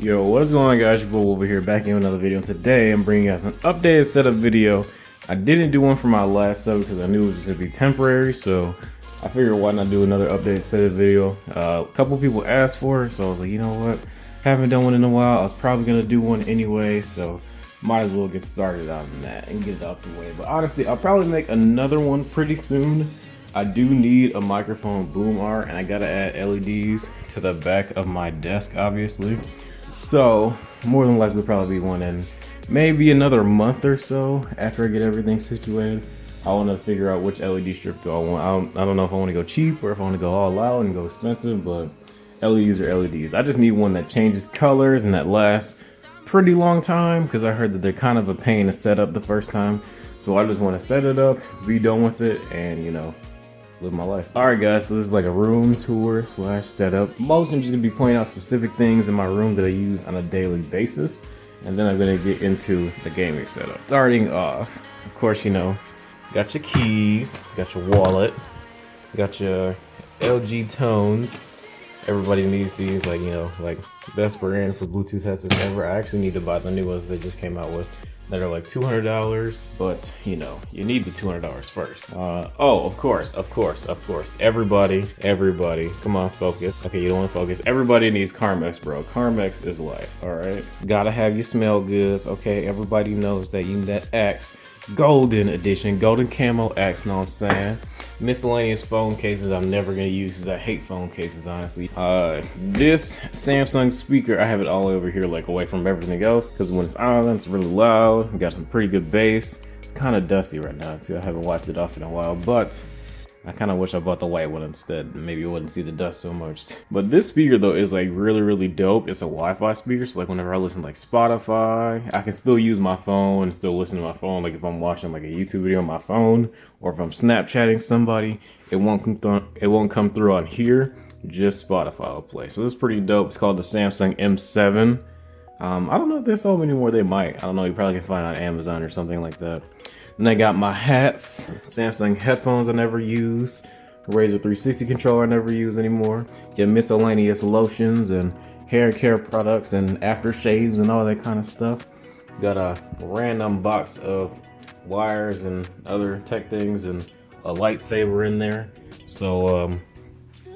Yo, what's going on, guys? Your boy over here back in another video, and today I'm bringing you guys an updated setup video. I didn't do one for my last setup because I knew it was just gonna be temporary, so I figured why not do another updated setup video. A couple people asked for it, so I was like, you know what, haven't done one in a while. I was probably gonna do one anyway, so might as well get started on that and get it out the way. But honestly, I'll probably make another one pretty soon. I do need a microphone boom arc, and I gotta add LEDs to the back of my desk, obviously. So more than likely probably be one in maybe another month or so after I get everything situated. I want to figure out which LED strip do I want. I don't know if I want to go cheap or if I want to go all out and go expensive, but LEDs are LEDs. I just need one that changes colors and that lasts pretty long time, because I heard that they're kind of a pain to set up the first time. So I just want to set it up, be done with it, and you know, live my life. Alright guys, so this is like a room tour slash setup. Mostly I'm just going to be pointing out specific things in my room that I use on a daily basis. And then I'm going to get into the gaming setup. Starting off, of course, you know, got your keys, got your wallet, got your LG tones. Everybody needs these, like, you know, like best brand for Bluetooth headsets ever. I actually need to buy the new ones they just came out with that are like $200, but you know, you need the $200 first. Oh, of course. Everybody, come on, focus. Okay, you don't want to focus. Everybody needs ChronusMax, bro. ChronusMax is life, all right? Gotta have your smell goods, okay? Everybody knows that you need that X, golden edition, golden camo X, know what I'm saying? Miscellaneous phone cases I'm never gonna use because I hate phone cases, honestly. This Samsung speaker, I have it all over here, like away from everything else, because when it's on, it's really loud. We got some pretty good bass. It's kind of dusty right now too. I haven't wiped it off in a while, but I kind of wish I bought the white one instead. Maybe you wouldn't see the dust so much. But this speaker though is like really dope. It's a Wi-Fi speaker, so like whenever I listen to like Spotify, I can still use my phone and still listen to my phone. Like if I'm watching like a YouTube video on my phone, or if I'm Snapchatting somebody, it won't come through on here. Just Spotify will play. So this is pretty dope. It's called the Samsung M7. I don't know if they're sold anymore. They might. I don't know. You probably can find it on Amazon or something like that. Then I got my hats, Samsung headphones I never use, Razer 360 controller I never use anymore, get miscellaneous lotions and hair care products and aftershaves and all that kind of stuff. Got a random box of wires and other tech things and a lightsaber in there. So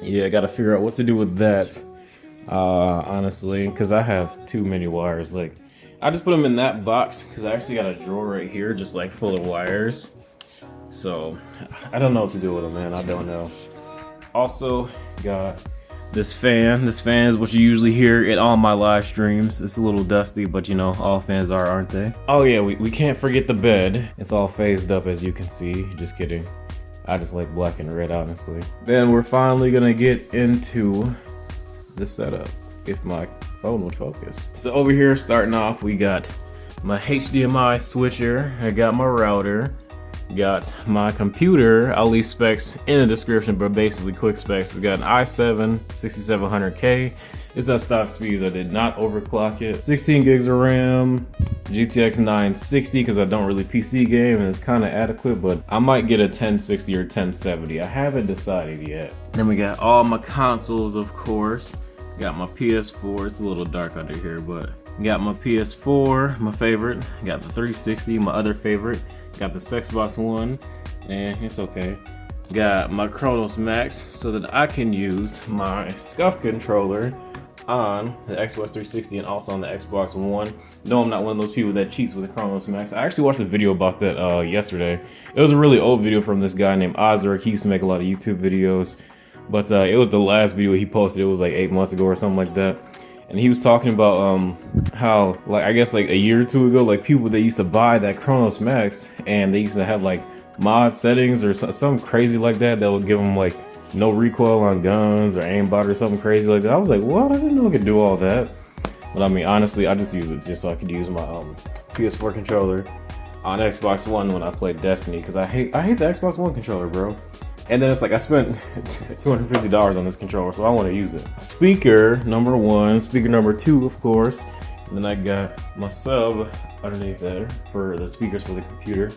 yeah, I gotta figure out what to do with that, honestly, because I have too many wires. Like, I just put them in that box because I actually got a drawer right here just like full of wires. So I don't know what to do with them, man. I don't know. Also got this fan. This fan is what you usually hear in all my live streams. It's a little dusty, but you know, all fans are, aren't they? Oh yeah, we can't forget the bed. It's all phased up, as you can see. Just kidding. I just like black and red, honestly. Then we're finally gonna get into the setup, if my phone would focus. So over here, starting off, we got my HDMI switcher, I got my router, got my computer. I'll leave specs in the description, but basically quick specs. It's got an i7 6700K. It's at stock speeds. I did not overclock it. 16 gigs of RAM, GTX 960 because I don't really PC game and it's kind of adequate, but I might get a 1060 or 1070. I haven't decided yet. Then we got all my consoles, of course. Got my PS4, it's a little dark under here, but got my PS4, my favorite. Got the 360, my other favorite. Got the Xbox One, and it's okay. Got my ChronusMax so that I can use my Scuf controller on the Xbox 360 and also on the Xbox One. No, I'm not one of those people that cheats with the ChronusMax. I actually watched a video about that yesterday. It was a really old video from this guy named Ozric. He used to make a lot of YouTube videos. But it was the last video he posted. It was like 8 months ago or something like that. And he was talking about how, like, I guess like a year or two ago, like people that used to buy that ChronusMax and they used to have like mod settings or something crazy like that that would give them like no recoil on guns or aimbot or something crazy like that. I was like, what? I didn't know I could do all that. But I mean, honestly, I just use it just so I could use my PS4 controller on Xbox One when I play Destiny, because I hate the Xbox One controller, bro. And then it's like I spent $250 on this controller, so I want to use it. Speaker number one, speaker number two, of course. And then I got my sub underneath there for the speakers for the computer.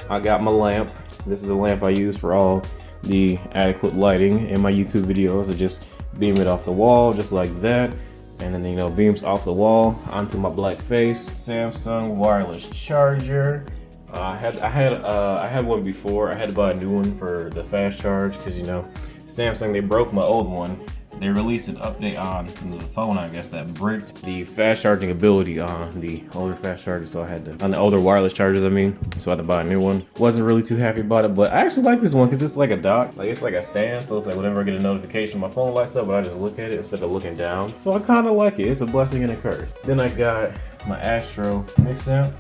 I got my lamp. This is the lamp I use for all the adequate lighting in my YouTube videos. I just beam it off the wall just like that. And then, you know, beams off the wall onto my black face. Samsung wireless charger. I had one before. I had to buy a new one for the fast charge because, you know, Samsung, they broke my old one. They released an update on the phone, I guess, that bricked the fast charging ability on the older fast chargers. So I had to, on the older wireless chargers, I mean. So I had to buy a new one. Wasn't really too happy about it, but I actually like this one because it's like a dock. Like, it's like a stand. So it's like whenever I get a notification, my phone lights up, but I just look at it instead of looking down. So I kind of like it. It's a blessing and a curse. Then I got my Astro mix amp.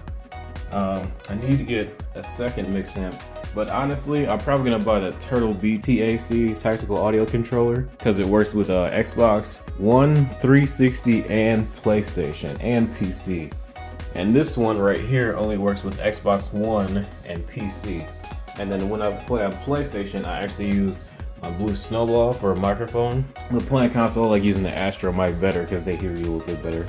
I need to get a second mix amp, but honestly, I'm probably gonna buy the Turtle B TAC tactical audio controller because it works with Xbox One, 360, and PlayStation and PC. And this one right here only works with Xbox One and PC. And then when I play on PlayStation, I actually use my blue Snowball for a microphone. But playing console, I like using the Astro Mic better because they hear you a little bit better.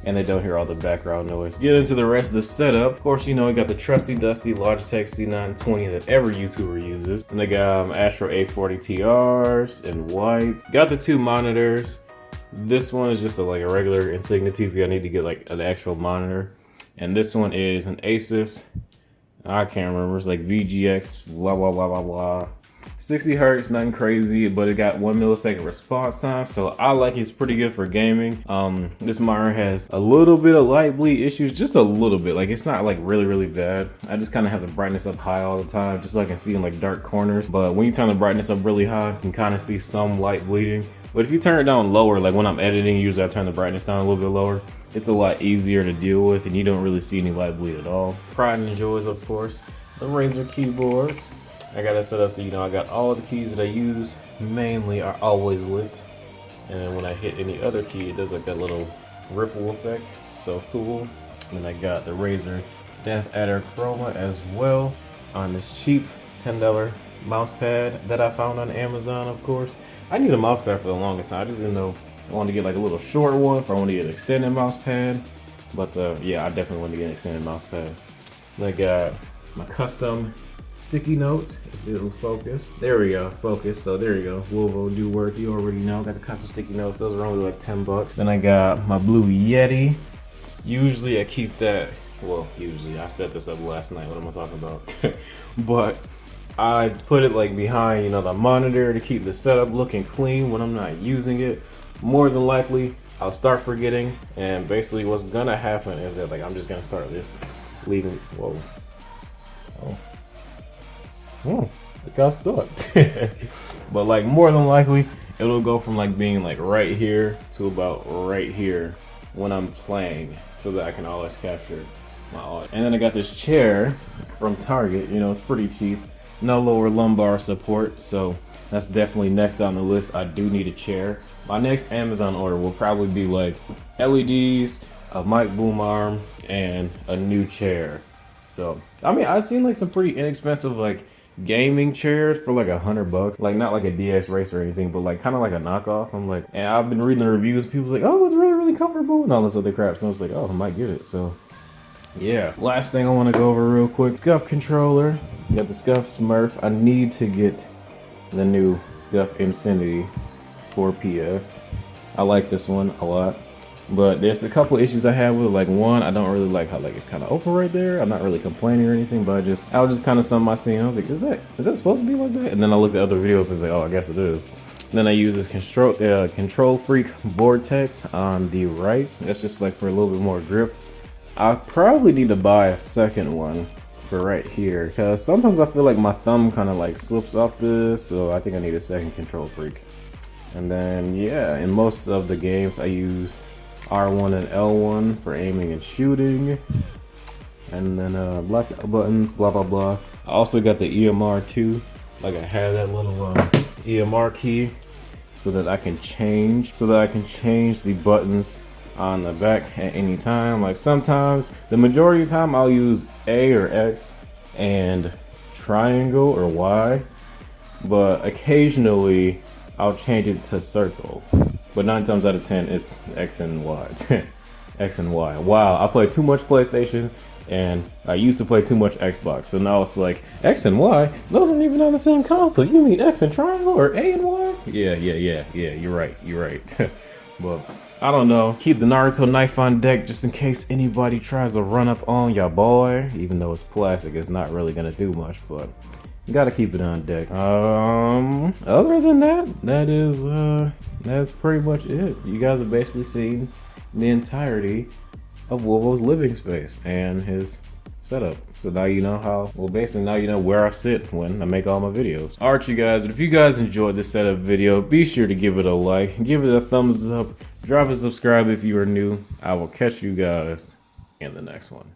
And they don't hear all the background noise. Get into the rest of the setup. Of course, you know, we got the trusty dusty Logitech C920 that every YouTuber uses. And I got Astro A40 TRs in white. Got the two monitors. This one is just like a regular Insignia TV. I need to get like an actual monitor. And this one is an Asus. I can't remember. It's like VGX, blah, blah, blah, blah, blah. 60 hertz, nothing crazy, but it got 1 millisecond response time, so I like it's pretty good for gaming. This monitor has a little bit of light bleed issues, just a little bit. Like, it's not like really bad. I just kind of have the brightness up high all the time, just so I can see in like dark corners. But when you turn the brightness up really high, you can kind of see some light bleeding. But if you turn it down lower, like when I'm editing, usually I turn the brightness down a little bit lower. It's a lot easier to deal with, and you don't really see any light bleed at all. Pride and joys, of course, the Razer keyboards. I got it set up so, you know, I got all the keys that I use mainly are always lit. And then when I hit any other key, it does like that little ripple effect. So cool. And then I got the Razer Deathadder Chroma as well on this cheap $10 mouse pad that I found on Amazon, of course. I need a mouse pad for the longest time. I just didn't know I wanted to get like a little short one if I want to get an extended mouse pad. But yeah, I definitely want to get an extended mouse pad. And I got my custom sticky notes. If it'll focus. There we go, focus. So there you go. Volvo do work. You already know. Got the custom sticky notes. Those are only like 10 bucks. Then I got my blue Yeti. Usually I keep that. Well, usually I set this up last night. What am I talking about? But I put it like behind, you know, the monitor to keep the setup looking clean when I'm not using it. More than likely, I'll start forgetting. And basically, what's gonna happen is that like I'm just gonna start this leaving. Whoa. Oh, it got stuck. But like more than likely, it'll go from like being like right here to about right here when I'm playing, so that I can always capture my audio. And then I got this chair from Target. You know, it's pretty cheap. No lower lumbar support, so that's definitely next on the list. I do need a chair. My next Amazon order will probably be like LEDs, a mic boom arm, and a new chair. So I mean, I've seen like some pretty inexpensive like gaming chairs for like $100, like not like a DX Racer or anything, but like kind of like a knockoff. I'm like, and I've been reading the reviews, people like, oh, it's really comfortable and all this other crap. So I was like, oh, I might get it. So yeah, last thing I want to go over real quick, Scuf controller. Got the Scuf Smurf. I need to get the new Scuf Infinity 4PS. I like this one a lot. But there's a couple issues I have with it. Like one, I don't really like how like it's kind of open right there. I'm not really complaining or anything, but I was just kind of something I seen. I was like, is that supposed to be like that? And then I looked at other videos and was like, oh, I guess it is. And then I use this Control Freak Vortex on the right. That's just like for a little bit more grip. I probably need to buy a second one for right here, because sometimes I feel like my thumb kind of like slips off this, so I think I need a second Control Freak. And then yeah, in most of the games I use R1 and L1 for aiming and shooting, and then black buttons, blah blah blah. I also got the EMR too, like I have that little EMR key so that I can change the buttons on the back at any time. Like sometimes, the majority of the time, I'll use A or X and triangle or Y, but occasionally I'll change it to circle. But 9 times out of 10, it's X and Y. X and Y. Wow, I play too much PlayStation, and I used to play too much Xbox. So now it's like, X and Y? Those aren't even on the same console. You mean X and triangle or A and Y? Yeah, you're right. But I don't know, keep the Naruto knife on deck just in case anybody tries to run up on ya boy. Even though it's plastic, it's not really gonna do much, but you gotta keep it on deck. Other than that, that's pretty much it. You guys have basically seen the entirety of Wolvo's living space and his setup. So now you know how, well, basically now you know where I sit when I make all my videos. Alright you guys, but if you guys enjoyed this setup video, be sure to give it a like, give it a thumbs up, drop a subscribe if you are new. I will catch you guys in the next one.